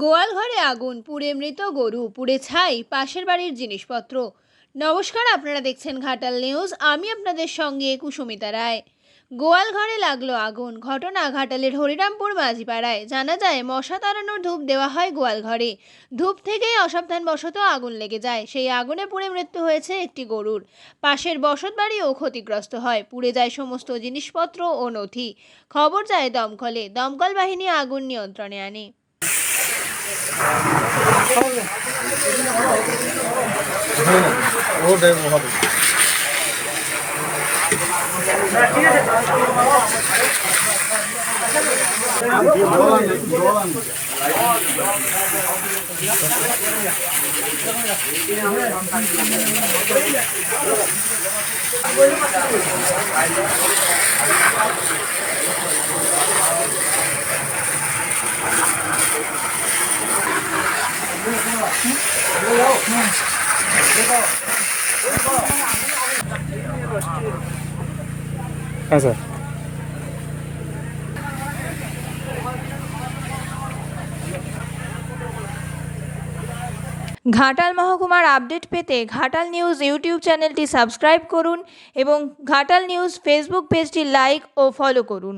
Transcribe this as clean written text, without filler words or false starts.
গোয়াল ঘরে আগুন, পুড়ে মৃত গরু, পুড়ে ছাই পাশের বাড়ির জিনিসপত্র। নমস্কার, আপনারা দেখছেন ঘাটাল নিউজ। আমি আপনাদের সঙ্গে কুসুমিতা রায়। গোয়াল ঘরে লাগলো আগুন। ঘটনা ঘাটালের হরিরামপুর মাঝিপাড়ায়। জানা যায়, মশা তাড়ানোর ধূপ দেওয়া হয় গোয়াল ঘরে। ধূপ থেকেই অসাবধানবশত আগুন লেগে যায়। সেই আগুনে পুড়ে মৃত্যু হয়েছে একটি গরুর। পাশের বসতবাড়িও ক্ষতিগ্রস্ত হয়। পুড়ে যায় সমস্ত জিনিসপত্র ও নথি। খবর যায় দমকলে। দমকল বাহিনী আগুন নিয়ন্ত্রণে আনে। ওটাই হবে। হ্যাঁ স্যার। ঘাটাল মহকুমার আপডেট পেতে ঘাটাল নিউজ ইউটিউব চ্যানেলটি সাবস্ক্রাইব করুন এবং ঘাটাল নিউজ ফেসবুক পেজটি লাইক ও ফলো করুন।